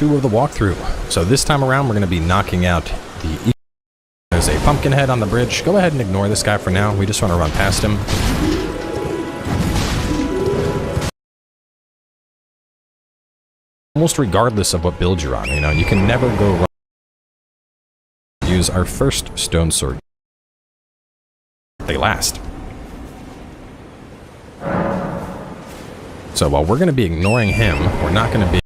2 of the walkthrough. So this time around, we're going to be knocking out the... There's a pumpkin head on the bridge. Go ahead and ignore this guy for now. We just want to run past him. Almost regardless of what build you're on, you know, you can never go wrong. Use our first stone sword. They last. So while we're going to be ignoring him, we're not going to be...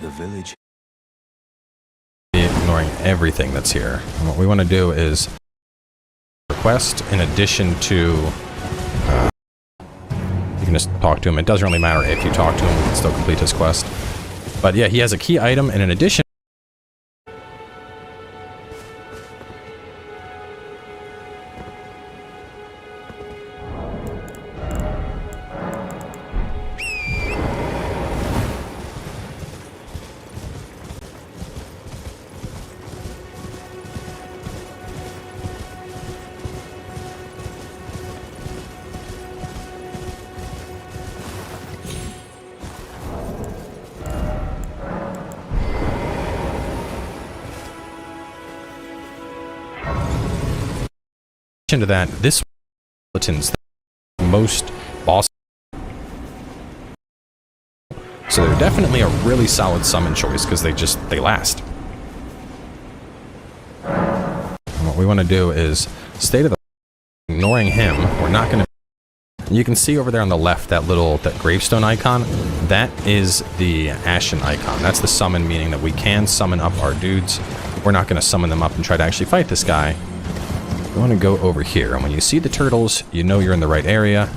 The village. Ignoring everything that's here. And what we want to do is request in addition to you can just talk to him. It doesn't really matter if you talk to him, you can still complete his quest. But yeah, he has a key item, and in addition to that, this skeleton's the most boss. So they're definitely a really solid summon choice because they last. And what we want to do is stay to the ignoring him. We're not going to. You can see over there on the left that gravestone icon. That is the Ashen icon. That's the summon, meaning that we can summon up our dudes. We're not going to summon them up and try to actually fight this guy. You want to go over here, and when you see the turtles, you know you're in the right area.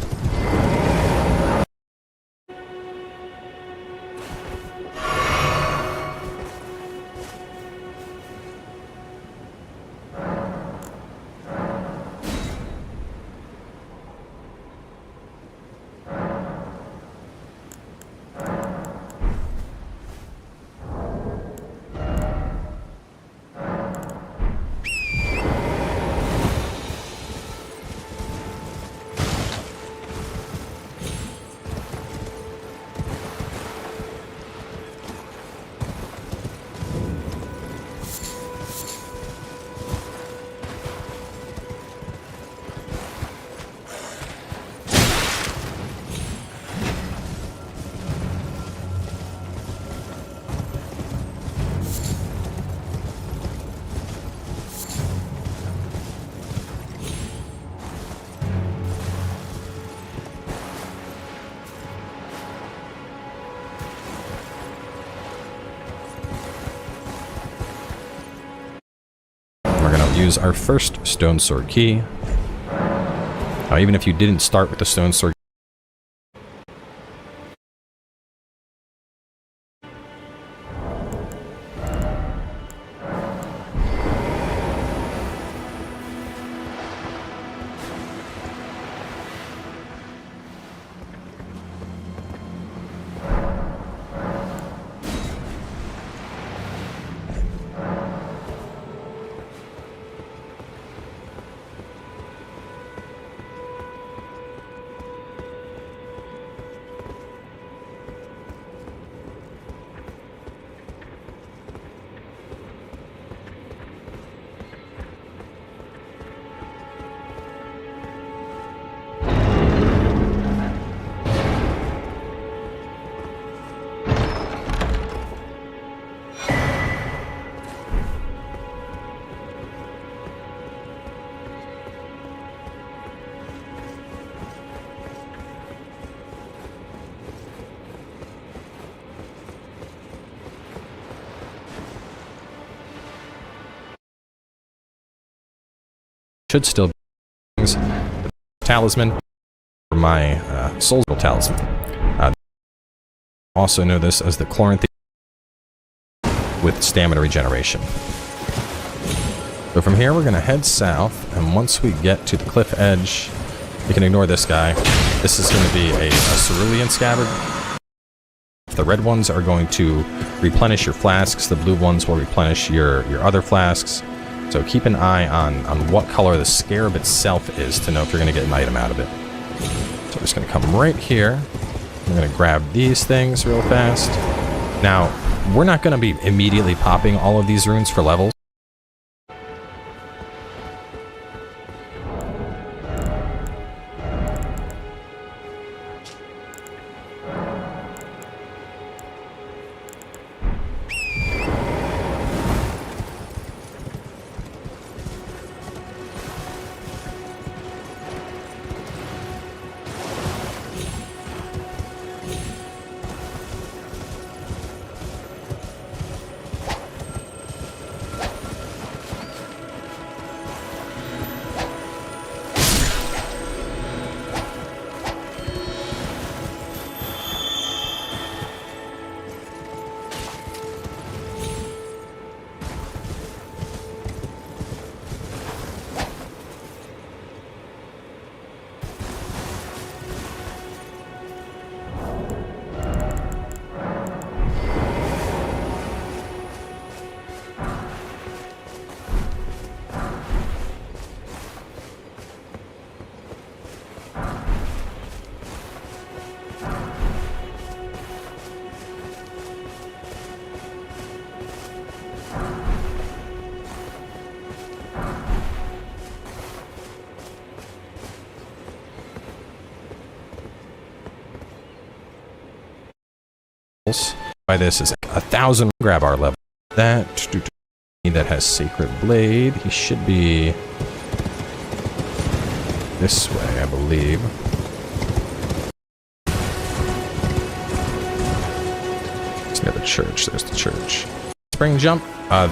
Use our first stone sword key. Now, even if you didn't start with the stone sword, should still be the talisman for my soul's talisman. Also know this as the Chloranthy with stamina regeneration. So from here we're going to head south, and once we get to the cliff edge, we can ignore this guy. This is going to be a cerulean scabbard. The red ones are going to replenish your flasks. The blue ones will replenish your other flasks. So keep an eye on what color the scarab itself is to know if you're going to get an item out of it. So I'm just going to come right here. I'm going to grab these things real fast. Now, we're not going to be immediately popping all of these runes for levels. By this is 1,000 grab our level. That has Sacred Blade. He should be this way, I believe. It's near the church. There's the church. Spring jump.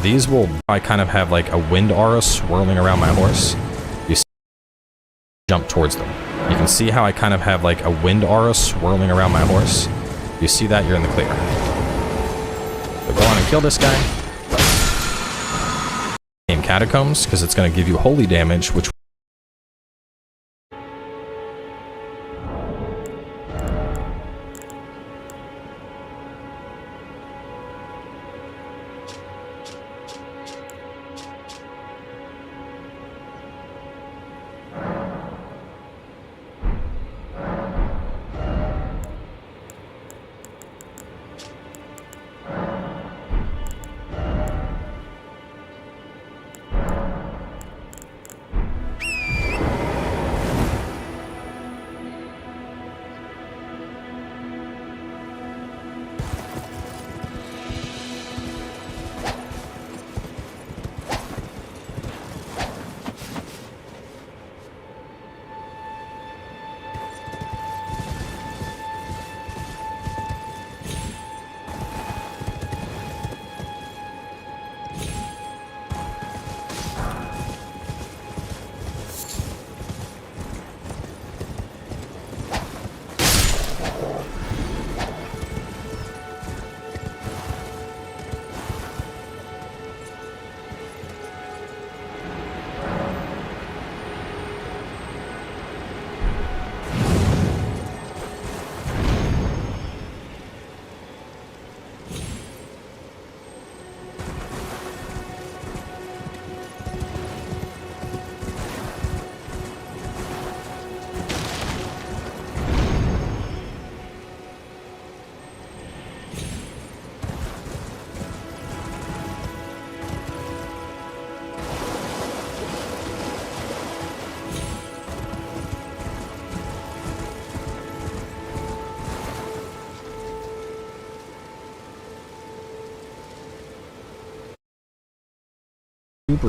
These will I kind of have like a wind aura swirling around my horse. You see, jump towards them. You can see how I kind of have like a wind aura swirling around my horse. You see that, you're in the clear. So go on and kill this guy. Aim Catacombs, because it's going to give you holy damage, which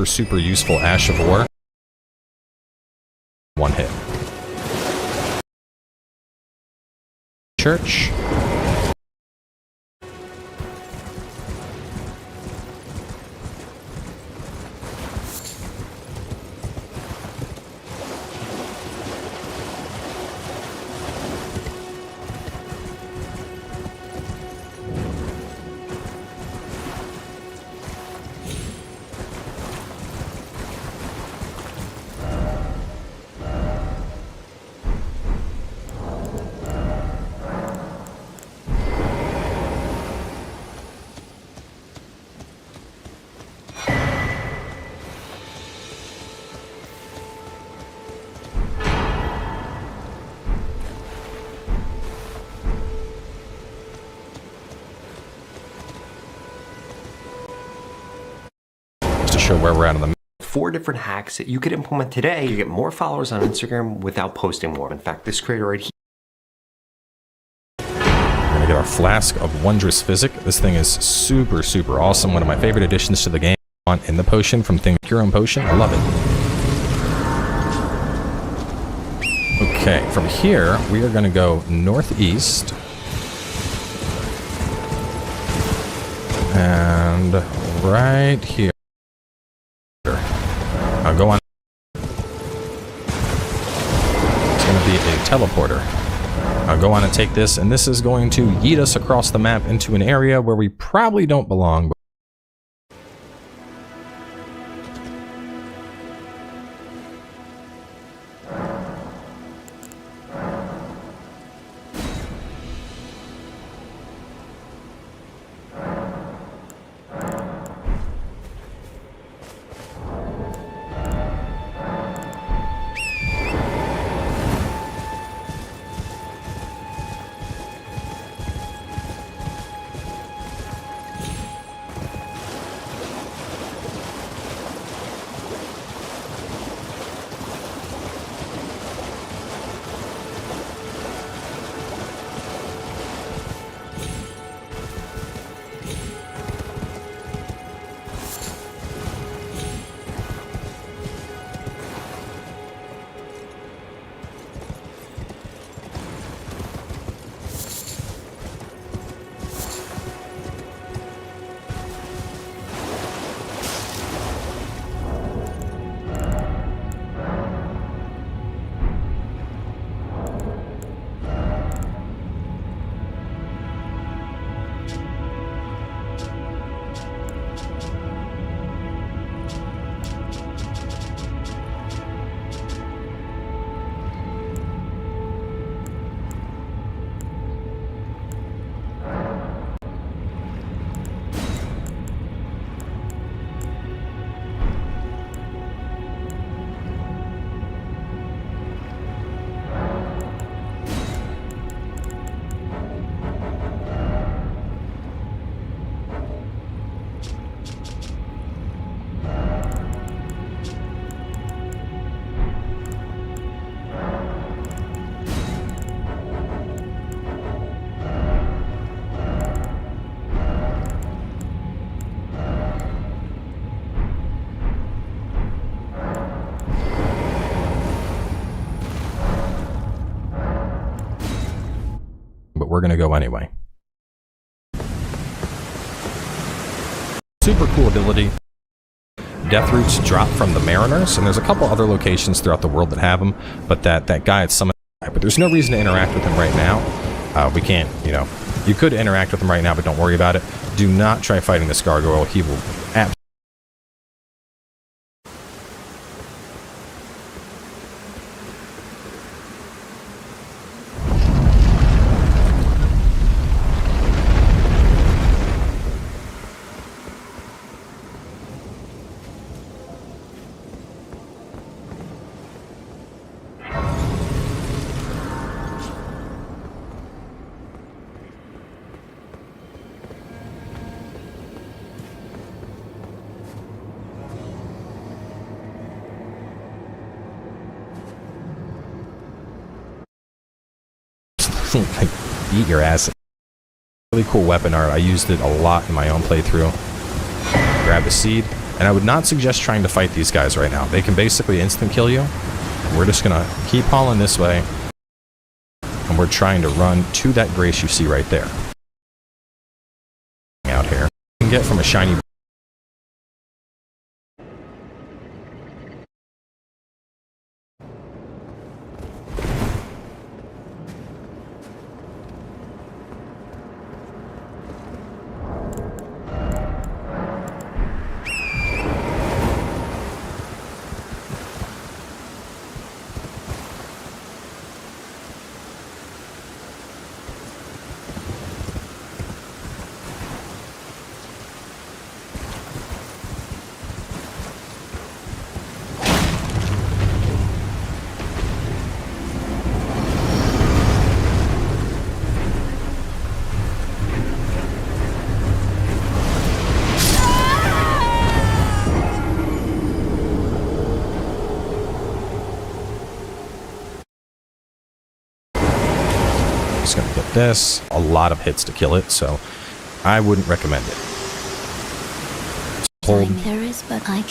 super useful Ash of War. One hit. Church. show where we're at on the map. 4 different hacks that you could implement today to get more followers on Instagram without posting more. In fact, this creator right here. We're going to get our Flask of Wondrous Physic. This thing is super, super awesome. One of my favorite additions to the game. In the potion from Think Your Own Potion. I love it. Okay, from here, we are going to go northeast. And right here. I'll go on. It's going to be a teleporter. I'll go on and take this, and this is going to yeet us across the map into an area where we probably don't belong. But we're going to go anyway. Super cool ability. Death roots drop from the Mariners, and there's a couple other locations throughout the world that have them, but that guy at Summit, but there's no reason to interact with him right now. We can't, you know, you could interact with him right now, but don't worry about it. Do not try fighting this gargoyle. He will absolutely. Like, eat your ass. Really cool weapon art. I used it a lot in my own playthrough. Grab the seed. And I would not suggest trying to fight these guys right now. They can basically instant kill you. We're just gonna keep hauling this way. And we're trying to run to that grace you see right there. Out here. You can get from a shiny. Just gonna get this. A lot of hits to kill it, so I wouldn't recommend it. Hold. There is, but I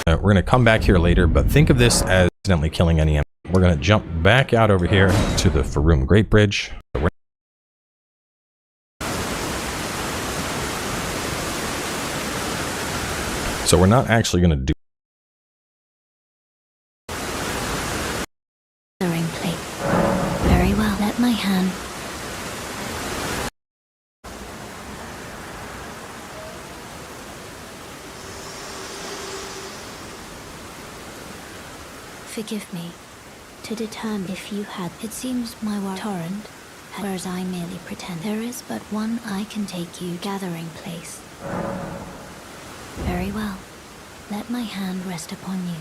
We're going to come back here later, but think of this as accidentally killing any. We're going to jump back out over here to the Faroum Great Bridge. So we're not actually going to do. plate. Very well. Let my hand. Forgive me. To determine if you had, it seems my torrent, whereas I merely pretend. There is but one I can take you gathering place. Very well. Let my hand rest upon you.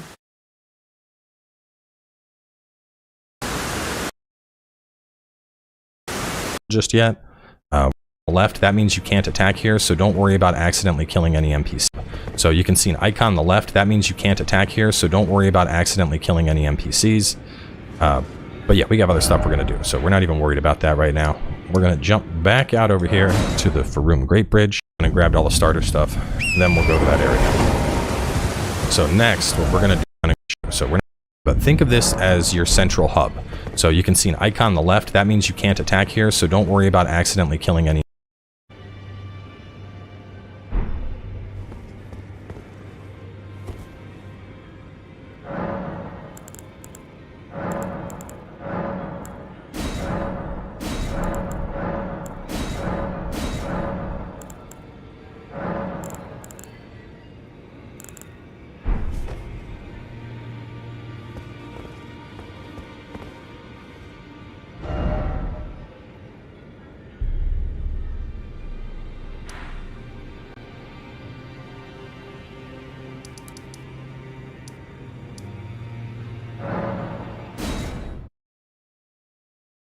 Just yet. Left, that means you can't attack here, so don't worry about accidentally killing any NPC. So you can see an icon on the left, that means you can't attack here, so don't worry about accidentally killing any NPCs. But yeah, we have other stuff we're going to do, so we're not even worried about that right now. We're going to jump back out over here to the Faroum Great Bridge, and grabbed all the starter stuff, then we'll go to that area. So next, what we're going to do, but think of this as your central hub. So you can see an icon on the left, that means you can't attack here, so don't worry about accidentally killing any.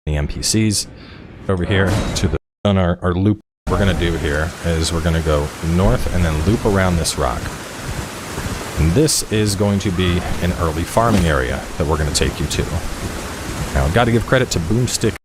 NPCs over here to the on our loop. What we're going to do here is we're going to go north and then loop around this rock, and this is going to be an early farming area that we're going to take you to. Now I've got to give credit to Boomstick